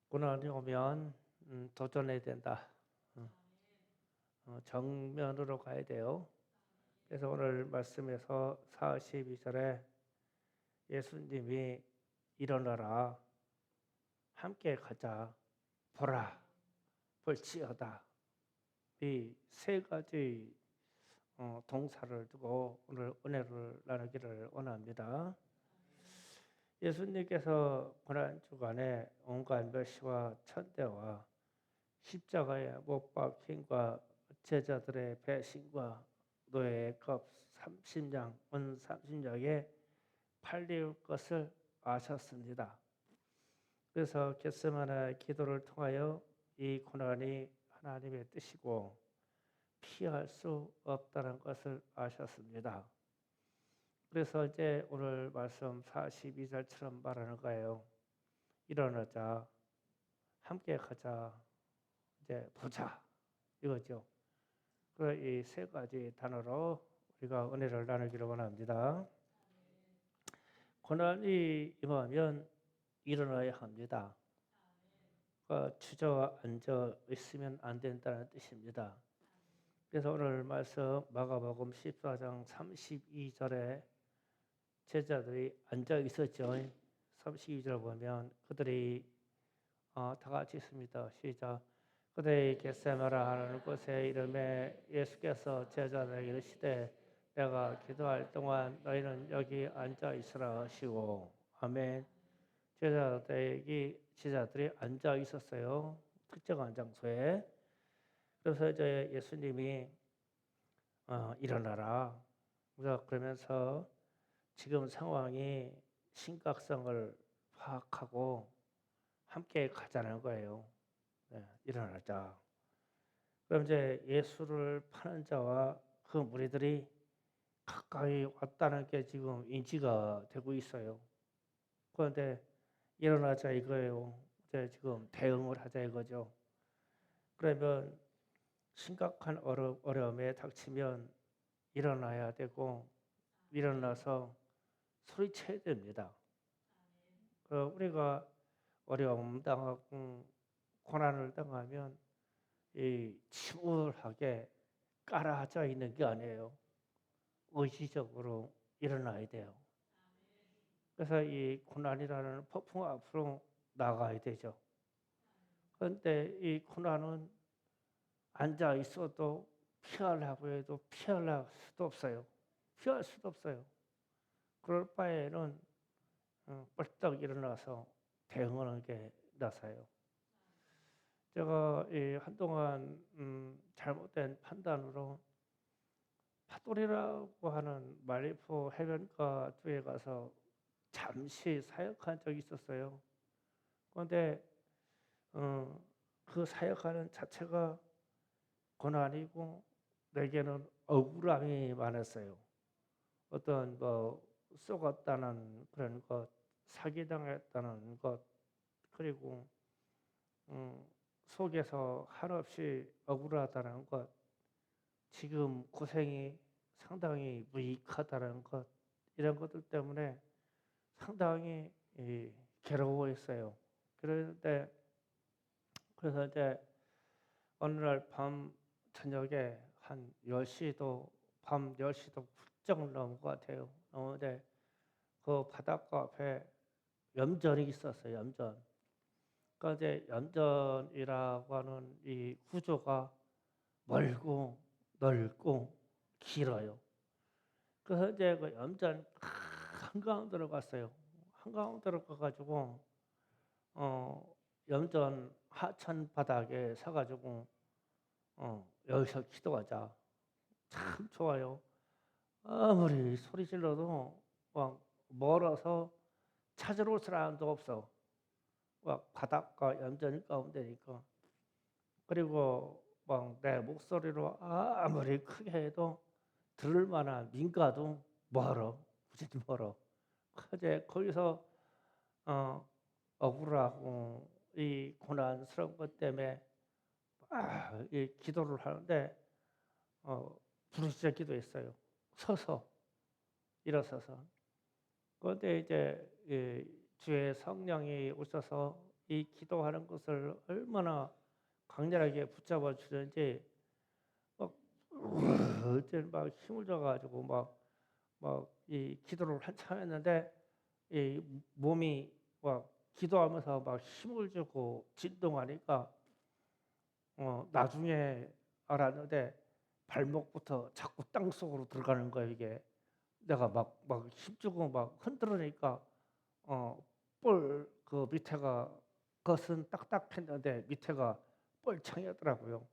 고난이 오면 도전해야 된다. 어, 정면으로 가야 돼요. 그래서 오늘 말씀에서 42절에 예수님이 일어나라, 함께 가자, 보라, 볼지어다. 이 세 가지 동사를 두고 오늘 은혜를 나누기를 원합니다. 예수님께서 고난 주간에 온갖 멸시와 천대와 십자가에 못 박힘과 제자들의 배신과 노예의 값 30냥, 은 30냥에 팔릴 것을 아셨습니다. 그래서 겟세마네 기도를 통하여 이 고난이 하나님의 뜻이고 피할 수 없다는 것을 아셨습니다. 그래서 이제 오늘 말씀 42절처럼 말하는 거예요. 일어나자, 함께 가자, 이제 보자, 이거죠. 그 이 세 가지 단어로 우리가 은혜를 나누기를 원합니다. 고난이 임하면 일어나야 합니다. 주저앉아 있으면 안 된다는 뜻입니다. 그래서 오늘 말씀 마가복음 14장 32절에 제자들이 앉아 있었죠. 32절 보면 그들이 다 같이 있습니다. 시작. 그들이 겟세마네 하는 곳에 이름에 예수께서 제자들에게 이르시되 내가 기도할 동안 너희는 여기 앉아 있으라 하시고. 아멘. 제자들이 앉아 있었어요. 특정한 장소에. 그래서 이제 예수님이 일어나라. 그러면서 지금 상황이 심각성을 파악하고 함께 가자는 거예요. 네, 일어나자. 그럼 이제 예수를 파는 자와 그 무리들이 가까이 왔다는 게 지금 인지가 되고 있어요. 그런데 일어나자 이거예요. 이제 지금 대응을 하자 이거죠. 그러면 심각한 어려움에 닥치면 일어나야 되고 일어나서 소리쳐야 됩니다. 우리가 어려움 당하고 고난을 당하면 이 침울하게 깔아앉아 있는 게 아니에요. 의지적으로 일어나야 돼요. 그래서 이 고난이라는 폭풍 앞으로 나가야 되죠. 그런데 이 고난은 앉아 있어도 피하려고 해도 피할 수도 없어요. 피할 수도 없어요. 그럴 바에는 벌떡 일어나서 대응하는 게 나서요. 제가 한동안 잘못된 판단으로 파돌이라고 하는 말리포 해변가 쪽에 가서 잠시 사역한 적이 있었어요. 그런데 그 사역하는 자체가 고난이고 내게는 억울함이 많았어요. 어떤 속았다는 그런 것, 사기당했다는 것, 그리고 속에서 한없이 억울하다는 것, 지금 고생이 상당히 무익하다는 것, 이런 것들 때문에 상당히 괴로워했어요. 그런데 그래서 이제 어느 날 밤 저녁에 한 10시도 밤 10시도 훌쩍 넘은 것 같아요. 넘었는데 그 바닷가 앞에 염전이 있었어요. 염전. 그러니까 이제 염전이라고 하는 이 구조가 멀고 넓고 길어요. 그래서 이제 그 염전 한가운데로 갔어요. 한가운데로 가가지고 염전 하천 바닥에 서가지고 여기서 기도하자. 참 좋아요. 아무리 소리 질러도 막 멀어서 찾으러 올 사람도 없어. 막 바닷가 염전 가운데니까. 그리고 막 내 목소리로 아무리 크게 해도 들을 만한 민가도 멀어. 무지 멀어. 이제 거기서 억울하고 이 고난스러운 것 때문에 이 기도를 하는데 부르짖어 기도했어요. 서서 일어서서. 그런데 이제 주의 성령이 오셔서 이 기도하는 것을 얼마나 강렬하게 붙잡아 주는지 막 어쨌든 막 힘을 줘가지고 막 이 기도를 한참 했는데 이 몸이 막 기도하면서 막 힘을 주고 진동하니까 나중에 알았는데 발목부터 자꾸 땅 속으로 들어가는 거예요 이게. 내가 막 힘주고 막 흔들으니까 볼 그 밑에가 겉은 딱딱했는데 밑에가 뻘창이었더라고요.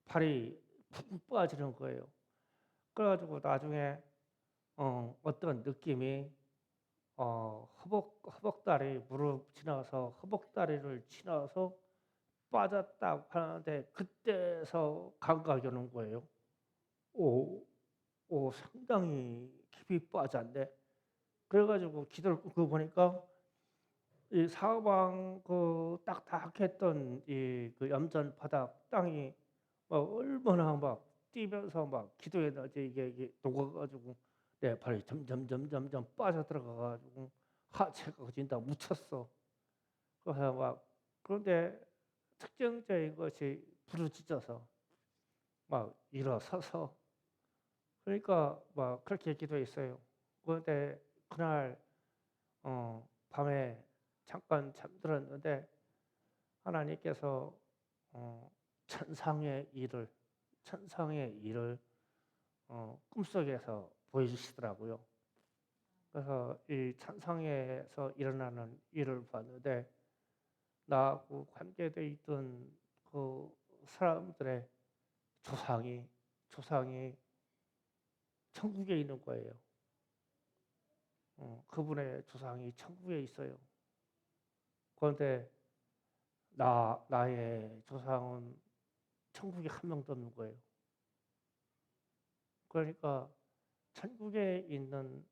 발이 푹 빠지는 거예요. 그래가지고 나중에 어떤 느낌이 허벅다리 무릎 지나서 허벅다리를 지나서 빠졌다고 하는데 그때서 감각이 오는 거예요. 오, 상당히 깊이 빠졌네. 그래가지고 기도를 그 보니까 이 사방 그 딱딱했던 이 그 염전 바닥 땅이 막 얼마나 막 뛰면서 막 기도에 나지 이게 녹아가지고 내 발이 점점 빠져 들어가가지고 하체가 거진 다 묻혔어. 그래서 막 그런데 특정적인 것이 부르짖어서 막 일어서서 그러니까 막 그렇게 기도했어요. 그런데 그날 밤에 잠깐 잠들었는데 하나님께서 어, 천상의 일을 천상의 일을 꿈속에서 보여주시더라고요. 그래서 이 천상에서 일어나는 일을 봤는데 나하고 관계돼 있던 그 사람들의 조상이 천국에 있는 거예요. 그분의 조상이 천국에 있어요. 그런데 나의 조상은 천국에 한 명도 없는 거예요. 그러니까 천국에 있는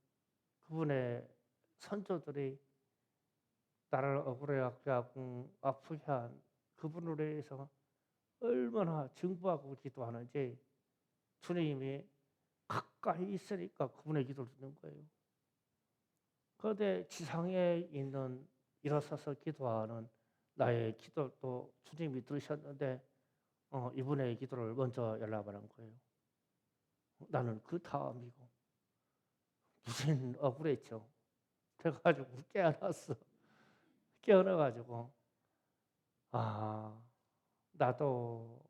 그분의 선조들이 나를 억울하게 하고 아프게 한 그분을 위해서 얼마나 증거하고 기도하는지 주님이 가까이 있으니까 그분의 기도를 듣는 거예요. 그런데 지상에 있는 일어서서 기도하는 나의 기도도 주님이 들으셨는데 이분의 기도를 먼저 연락하는 거예요. 나는 그 다음이고 무슨 억울했죠. 그래가지고 깨어났어. 깨어나가지고 아 나도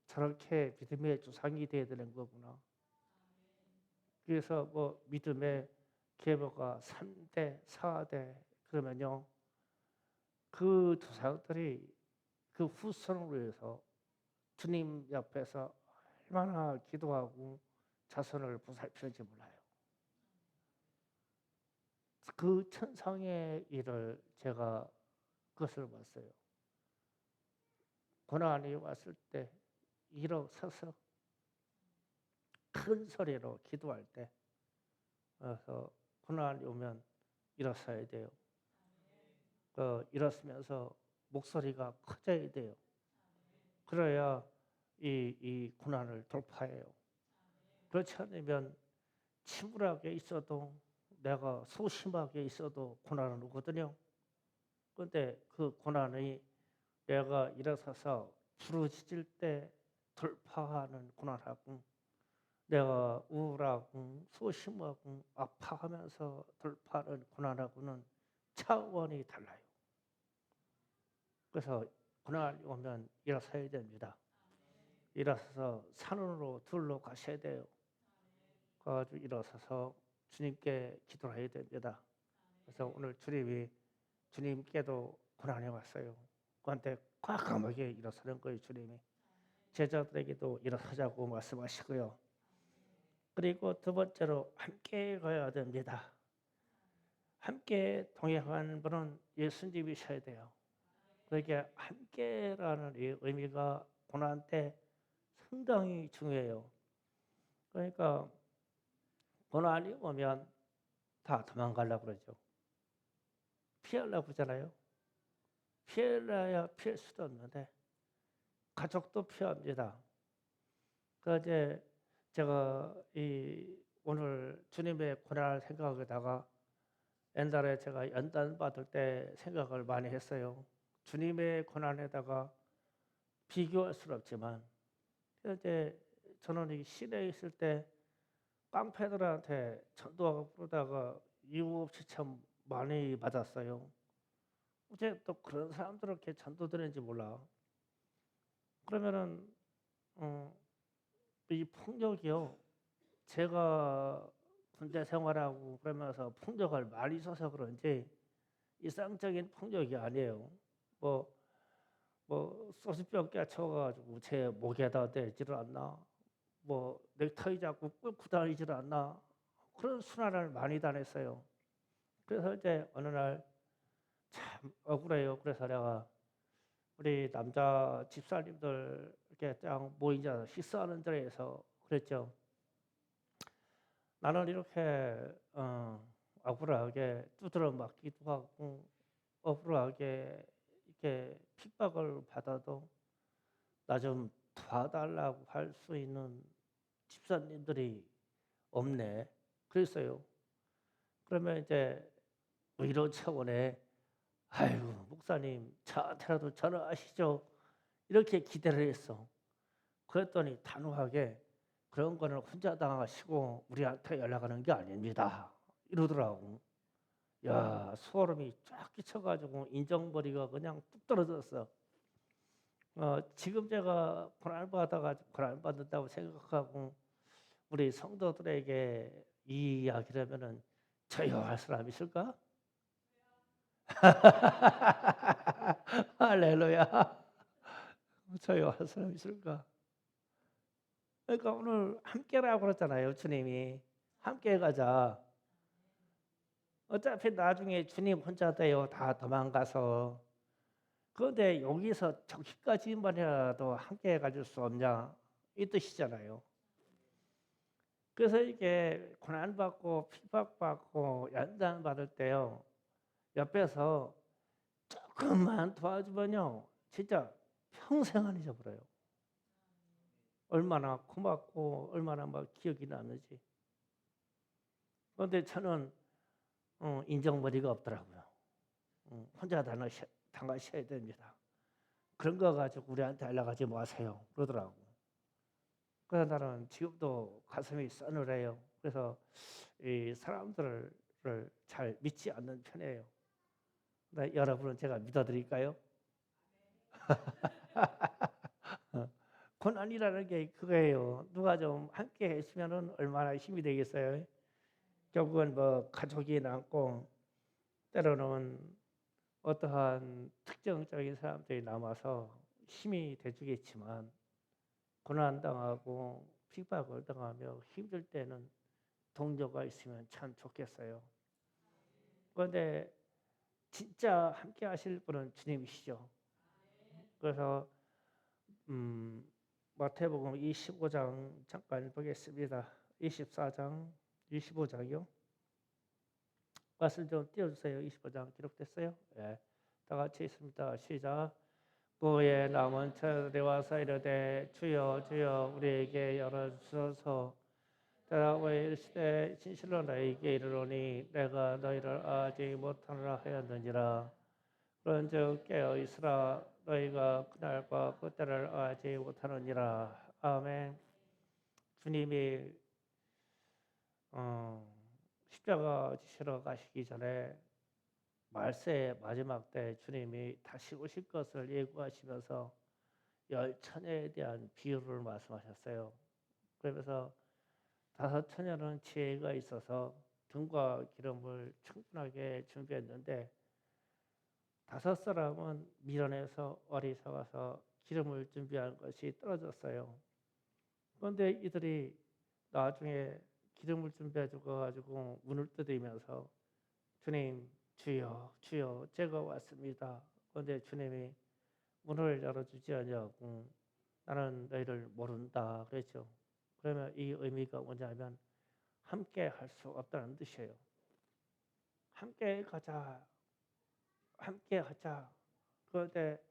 저렇게 믿음의 조상이 돼야 되는 거구나. 그래서 뭐 믿음의 계보가 3대, 4대 그러면요. 그 조상들이 그 후손을 위해서 주님 옆에서 얼마나 기도하고 자손을 보살피는지 몰라요. 그 천상의 일을 제가 그것을 봤어요. 고난이 왔을 때 일어서서 큰 소리로 기도할 때 그래서 고난이 오면 일어서야 돼요. 일어서면서 목소리가 커져야 돼요. 그래야 이 고난을 돌파해요. 그렇지 않으면 침울하게 있어도 내가 소심하게 있어도 고난은 오거든요. 그런데 그 고난이 내가 일어서서 부르짖을 때 돌파하는 고난하고 내가 우울하고 소심하고 아파하면서 돌파하는 고난하고는 차원이 달라요. 그래서 고난이 오면 일어서야 됩니다. 일어서서 산으로 들러 가셔야 돼요. 그래가지고 일어서서 주님께 기도를 해야 됩니다. 그래서 오늘 주님께도 고난이 왔어요. 그한테 과감하게 일어서는 거예요. 주님이 제자들에게도 일어서자고 말씀하시고요. 그리고 두 번째로 함께 가야 됩니다. 함께 동행하는 분은 예수님이셔야 돼요. 그러니까 함께라는 이 의미가 고난 때 상당히 중요해요. 그러니까 고난이 오면 다 도망가려고 그러죠. 피하려고 그러잖아요. 피해야 피할 수도 없는데 가족도 피합니다. 그런데 제가 오늘 주님의 고난을 생각하다가 옛날에 제가 연단 받을 때 생각을 많이 했어요. 주님의 고난에다가 비교할 수는 없지만, 이제 저는 이 시내에 있을 때 깡패들한테 전도하고 그러다가 이유 없이 참 많이 맞았어요. 어째 또 그런 사람들은 이렇게 전도되는지 몰라. 그러면은 어, 이 폭력이요. 제가 군대 생활하고 그러면서 폭력을 많이 써서 그런지 일상적인 폭력이 아니에요. 뭐, 뭐 소주병 깨쳐가지고 제 목에다 대지를 않나, 뭐 넥타이 잡고 끌고 다니지를 않나, 그런 순환을 많이 다녔어요. 그래서 이제 어느 날 참 억울해요. 그래서 내가 우리 남자 집사님들 이렇게 딱 모이자 식사하는 자리에서 그랬죠. 나는 이렇게 억울하게 두드려 맞기도 하고 억울하게 이렇게 핍박을 받아도 나 좀 도와달라고 할 수 있는 집사님들이 없네. 그랬어요. 그러면 이제 위로 차원에 아이고 목사님 저한테라도 전화하시죠. 이렇게 기대를 했어. 그랬더니 단호하게 그런 거는 혼자 당하시고 우리한테 연락하는 게 아닙니다. 이러더라고. 야, 소름이 쫙 끼쳐가지고 인정머리가 그냥 뚝 떨어졌어. 지금 제가 고난 받아가지고 고난 받는다고 생각하고 우리 성도들에게 이 이야기를 하면은 저요할 사람 있을까? 할렐루야. 저요할 사람 있을까? 그러니까 오늘 함께라고 그랬잖아요. 주님이 함께 가자. 어차피 나중에 주님 혼자 돼요. 다 도망가서. 그런데 여기서 저기까지만이라도 함께 가질 수 없냐 이 뜻이잖아요. 그래서 이게 고난받고 핍박받고 연단 받을 때요. 옆에서 조금만 도와주면요. 진짜 평생 안 잊어버려요. 얼마나 고맙고 얼마나 막 기억이 나는지. 그런데 저는 인정머리가 없더라고요. 혼자 당하셔야 됩니다. 그런 거 가지고 우리한테 연락하지 마세요. 그러더라고. 그래서 나는 지금도 가슴이 서늘해요. 그래서 이 사람들을 잘 믿지 않는 편이에요. 근데 여러분은 제가 믿어드릴까요? 고난이라는 게 그거예요. 누가 좀 함께 했으면 얼마나 힘이 되겠어요. 결국은 뭐 가족이 남고 때로는 어떠한 특정적인 사람들이 남아서 힘이 돼주겠지만 고난당하고 핍박을 당하며 힘들 때는 동료가 있으면 참 좋겠어요. 그런데 진짜 함께 하실 분은 주님이시죠. 그래서 마태복음 25장 잠깐 보겠습니다. 24장, 25장이요. 말씀 좀 띄워주세요. 25장 기록됐어요? 네. 다 같이 있습니다. 시작. 그의 남은 처들이 와서 이르되 주여 주여 우리에게 열어주소서. 대답하여 이르시되 진실로 너희에게 이르노니 내가 너희를 알지 못하노라 하였느니라. 그런즉 깨어 있으라. 너희가 그날과 그때를 알지 못하느니라. 아멘. 주님이 십자가 지시러 가시기 전에 말세의 마지막 때 주님이 다시 오실 것을 예고하시면서 열 처녀에 대한 비유를 말씀하셨어요. 그러면서 다섯 처녀는 지혜가 있어서 등과 기름을 충분하게 준비했는데 다섯 사람은 미련해서 어리석어서 기름을 준비한 것이 떨어졌어요. 그런데 이들이 나중에 기름을 준비해 주고 가지고 문을 두드리면서 주님 주여 주여 제가 왔습니다. 그런데 주님이 문을 열어주지 않냐고 나는 너희를 모른다 그랬죠. 그러면 이 의미가 뭐냐면 함께 할 수 없다는 뜻이에요. 함께 가자. 함께 하자. 그런데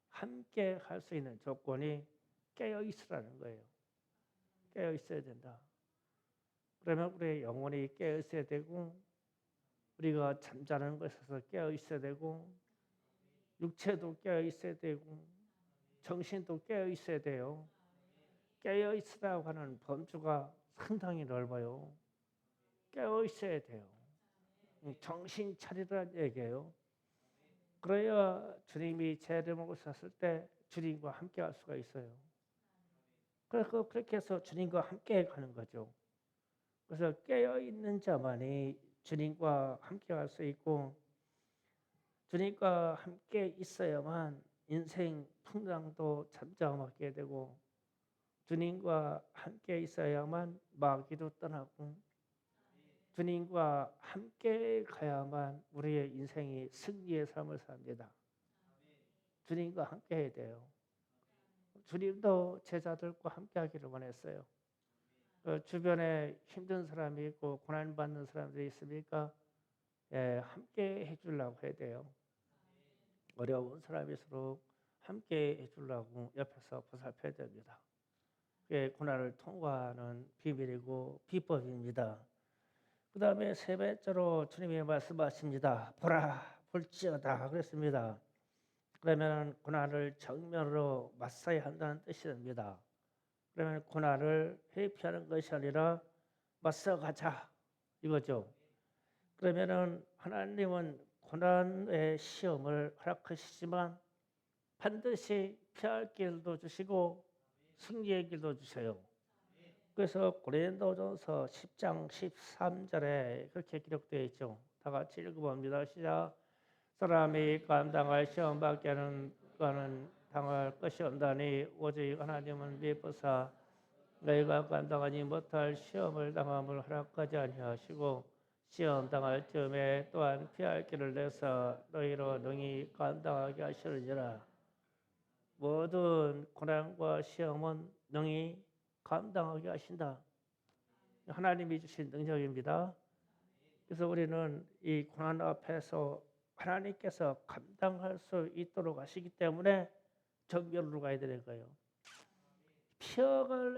함께 할 수 있는 조건이 깨어 있으라는 거예요. 깨어 있어야 된다. 그러면 우리의 영혼이 깨어 있어야 되고 우리가 잠자는 것에서 깨어 있어야 되고 육체도 깨어 있어야 되고 정신도 깨어 있어야 돼요. 깨어 있으라고 하는 범주가 상당히 넓어요. 깨어 있어야 돼요. 정신 차리라는 얘기예요. 그래야 주님이 재림을 오셨을 때 주님과 함께 할 수가 있어요. 그래서 그렇게 해서 주님과 함께 가는 거죠. 그래서 깨어 있는 자만이 주님과 함께 할 수 있고 주님과 함께 있어야만 인생 풍랑도 잠잠하게 되고 주님과 함께 있어야만 마귀도 떠나고 주님과 함께 가야만 우리의 인생이 승리의 삶을 삽니다. 주님과 함께 해야 돼요. 주님도 제자들과 함께 하기를 원했어요. 주변에 힘든 사람이 있고 고난받는 사람들이 있으니까 함께 해주려고 해야 돼요. 어려운 사람일수록 함께 해주려고 옆에서 보살펴야 됩니다. 그게 고난을 통과하는 비밀이고 비법입니다. 그 다음에 세 번째로 주님이 말씀하십니다. 보라 볼지어다 그랬습니다. 그러면 고난을 정면으로 맞서야 한다는 뜻이 됩니다. 그러면 고난을 회피하는 것이 아니라 맞서가자 이거죠. 그러면은 하나님은 고난의 시험을 허락하시지만 반드시 피할 길도 주시고 승리의 길도 주세요. 그래서 고린도전서 10장 13절에 그렇게 기록되어 있죠. 다 같이 읽어봅니다. 시작. 사람이 감당할 시험밖에는 당할 것이 없다니 오직 하나님은 미쁘사 너희가 감당하지 못할 시험을 당함을 허락하지 아니하시고 시험 당할 즈음에 또한 피할 길을 내서 너희로 능히 감당하게 하시느니라. 모든 고난과 시험은 능히 감당하게 하신다. 하나님이 주신 능력입니다. 그래서 우리는 이 고난 앞에서 하나님께서 감당할 수 있도록 하시기 때문에 정면으로 가야 되는 거예요.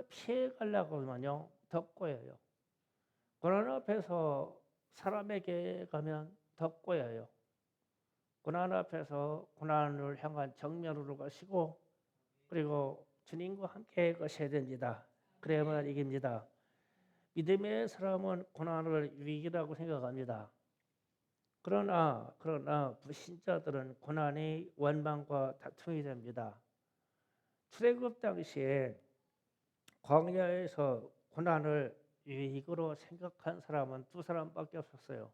피해가려고 하면요 더 꼬여요. 고난 앞에서 사람에게 가면 더 꼬여요. 고난 앞에서 고난을 향한 정면으로 가시고 그리고 주님과 함께 가셔야 됩니다. 그래야만 이깁니다. 믿음의 사람은 고난을 위기라고 생각합니다. 그러나 불신자들은 고난이 원망과 다툼이 됩니다. 출애굽 당시에 광야에서 고난을 위기로 생각한 사람은 두 사람밖에 없었어요.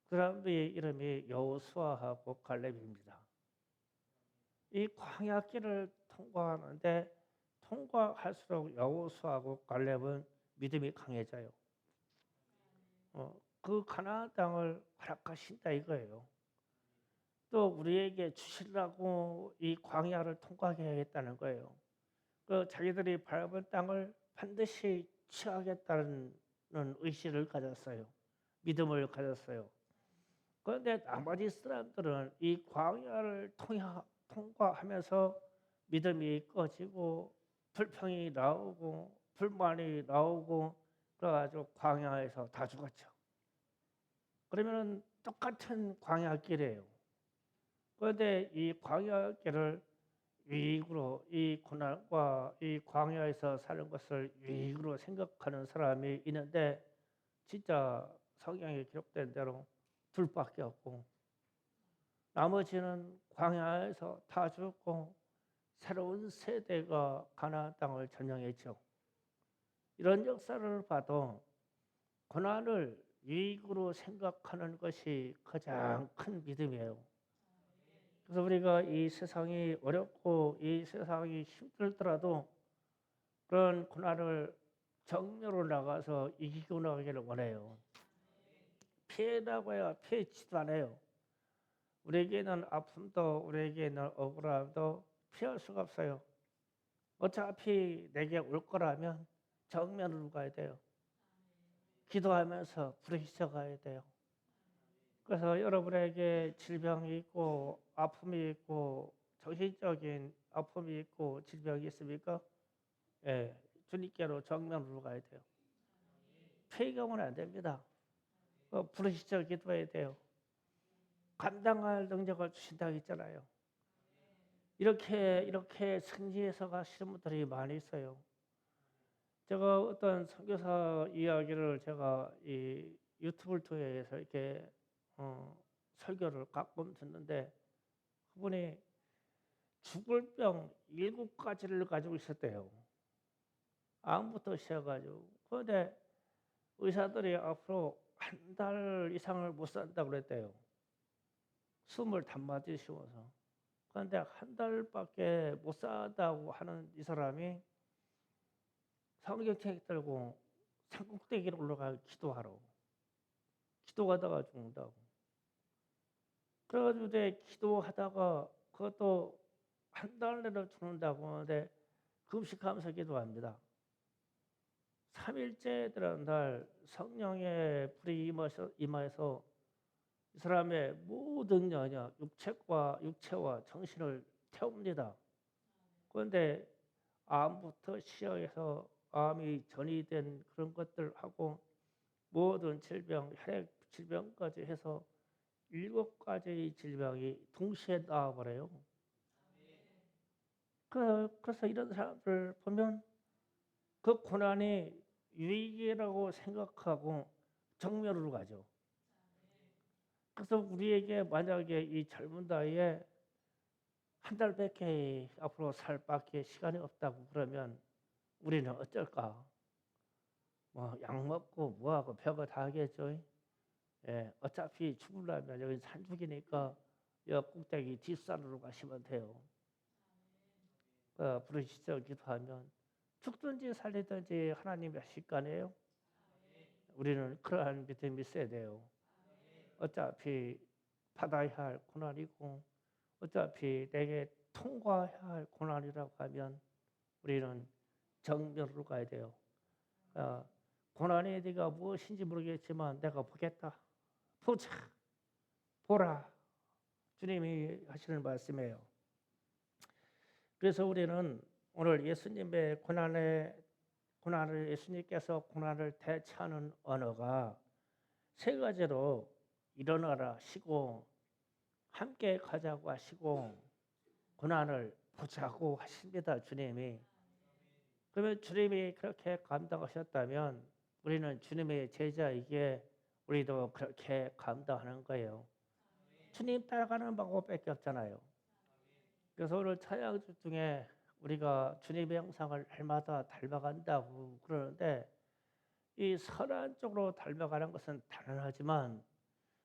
그 사람들의 이름이 여호수아하고 갈렙입니다. 이 광야길을 통과하는데 통과할수록 여호수아하고 갈렙은 믿음이 강해져요. 그 가나안 땅을 허락하신다 이거예요. 또 우리에게 주시려고 이 광야를 통과하게 하겠다는 거예요. 그 자기들이 밟은 땅을 반드시 취하겠다는 의지를 가졌어요. 믿음을 가졌어요. 그런데 나머지 사람들은 이 광야를 통과하면서 믿음이 꺼지고 불평이 나오고 불만이 나오고 그래가지고 광야에서 다 죽었죠. 그러면 똑같은 광야길이에요. 그런데 이 광야길을 유익으로 이 고난과 이 광야에서 사는 것을 유익으로 생각하는 사람이 있는데 진짜 성경에 기록된 대로 둘밖에 없고 나머지는 광야에서 다 죽고 새로운 세대가 가나안 땅을 점령했죠. 이런 역사를 봐도 고난을 유익으로 생각하는 것이 가장 큰 믿음이에요. 그래서 우리가 이 세상이 어렵고 이 세상이 힘들더라도 그런 고난을 정면으로 나가서 이기고 나가기를 원해요. 피해라고 해야 피해지도 않아요. 우리에게는 아픔도 우리에게는 억울함도 피할 수가 없어요. 어차피 내게 올 거라면 정면으로 가야 돼요. 기도하면서 부르짖어 가야 돼요. 그래서 여러분에게 질병이 있고 아픔이 있고 정신적인 아픔이 있고 질병이 있습니까? 주님께로 정면으로 가야 돼요. 피해가면 안 됩니다. 부르시죠. 기도해야 돼요. 감당할 능력을 주신다고 했잖아요. 이렇게 승리해서 가시는 분들이 많이 있어요. 제가 어떤 선교사 이야기를 제가 이 유튜브를 통해서 이렇게 설교를 가끔 듣는데 그분이 죽을 병 7가지를 가지고 있었대요. 암부터 시작해가지고. 그런데 의사들이 앞으로 한 달 이상을 못 산다고 그랬대요. 숨을 단마디 쉬어서. 그런데 한 달밖에 못 산다고 하는 이 사람이 성경책 들고 산꼭대기로 올라가 기도하러. 기도하다가 죽는다고. 그래가지고 이제 기도하다가 그것도 한 달 내로 죽는다고 하는데 금식하면서 기도합니다. 3일째 들어간 날 성령의 불이 임하여서 이 사람의 모든 영역, 육체와 정신을 태웁니다. 그런데 암부터 시작해서 암이 전이된 그런 것들하고 모든 질병, 혈액 질병까지 해서 7가지 질병이 동시에 나와버려요. 그래서 이런 사람들 보면 그 고난이 위기라고 생각하고 정면으로 가죠. 그래서 우리에게 만약에 이 젊은 나이에 한 달밖에 앞으로 살 밖에 시간이 없다고 그러면 우리는 어쩔까? 뭐 약 먹고 뭐하고 별거 다 하겠죠. 예, 어차피 죽으려면 여기 산중이니까 여 꼭대기 뒷산으로 가시면 돼요. 부르시죠. 기도하면 죽든지 살리든지 하나님이 하실 거 아니에요. 우리는 그러한 믿음이 있어야 돼요. 어차피 받아야 할 고난이고 어차피 내게 통과해야 할 고난이라고 하면 우리는 정면으로 가야 돼요. 고난이 네가 무엇인지 모르겠지만 내가 보겠다. 보자. 보라. 주님이 하시는 말씀이에요. 그래서 우리는 오늘 예수님의 고난을 예수님께서 고난을 대처하는 언어가 3가지로 일어나라 하시고 함께 가자고 하시고 고난을 보자고 하십니다. 주님이. 그러면 주님이 그렇게 감당하셨다면 우리는 주님의 제자이기에 우리도 그렇게 감당하는 거예요. 주님 따라가는 방법밖에 없잖아요. 그래서 오늘 찬양 중에 우리가 주님의 형상을 날마다 닮아간다고 그러는데 이 선한 쪽으로 닮아가는 것은 당연하지만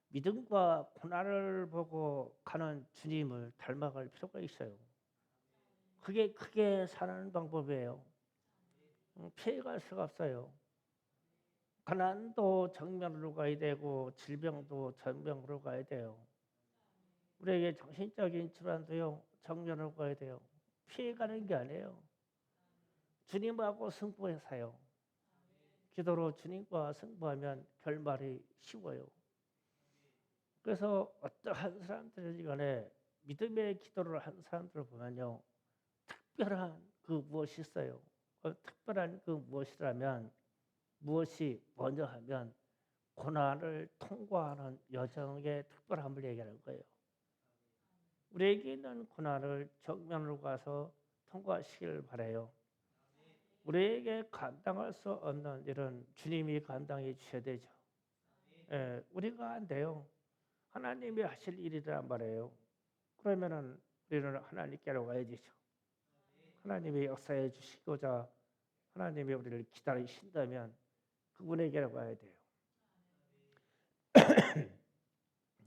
믿음과 고난을 보고 가는 주님을 닮아갈 필요가 있어요. 그게 크게 사는 방법이에요. 피해갈 수가 없어요. 가난도 정면으로 가야 되고 질병도 정면으로 가야 돼요. 우리에게 정신적인 질환도요 정면으로 가야 돼요. 피해가는 게 아니에요. 주님하고 승부해서요. 기도로 주님과 승부하면 결말이 쉬워요. 그래서 어떠한 사람들이 간에 믿음의 기도를 한 사람들을 보면요. 특별한 그 무엇이 있어요. 특별한 그 무엇이라면 무엇이 먼저 하면 고난을 통과하는 여정의 특별함을 얘기하는 거예요. 우리에게 있는 고난을 정면으로 가서 통과하시길 바라요. 우리에게 감당할 수 없는 일은 주님이 감당해 주셔야 되죠. 예, 우리가 안 돼요. 하나님이 하실 일이란 말이에요. 그러면은 우리는 하나님께로 와야 되죠. 하나님이 역사해 주시고자 하나님이 우리를 기다리신다면 그분에게로 가야 돼요.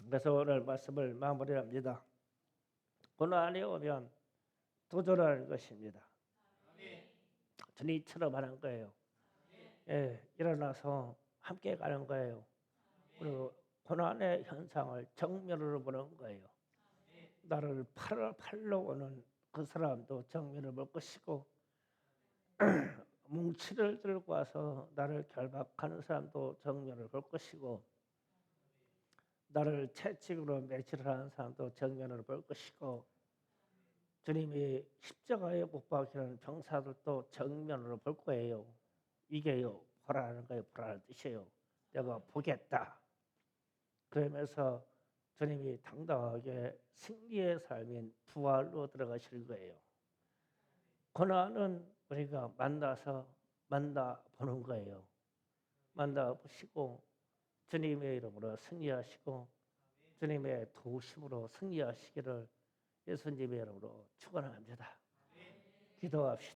그래서 오늘 말씀을 마무리합니다. 고난이 오면 도전하는 것입니다. 주님처럼 하는 거예요. 예, 일어나서 함께 가는 거예요. 그리고 고난의 현상을 정면으로 보는 거예요. 나를 팔로 오는 그 사람도 정면을 볼 것이고 뭉치를 들고 와서 나를 결박하는 사람도 정면을 볼 것이고 나를 채찍으로 매질하는 사람도 정면을 볼 것이고 주님이 십자가에 못 박히는 병사들도 정면으로 볼 거예요. 이게요 보라는 거예요. 보라는 뜻이에요. 내가 보겠다. 그러면서 주님이 당당하게 승리의 삶인 부활로 들어가실 거예요. 고난은 우리가 만나보는 거예요. 만나보시고 주님의 이름으로 승리하시고 주님의 도우심으로 승리하시기를 예수님의 이름으로 축원합니다. 기도합시다.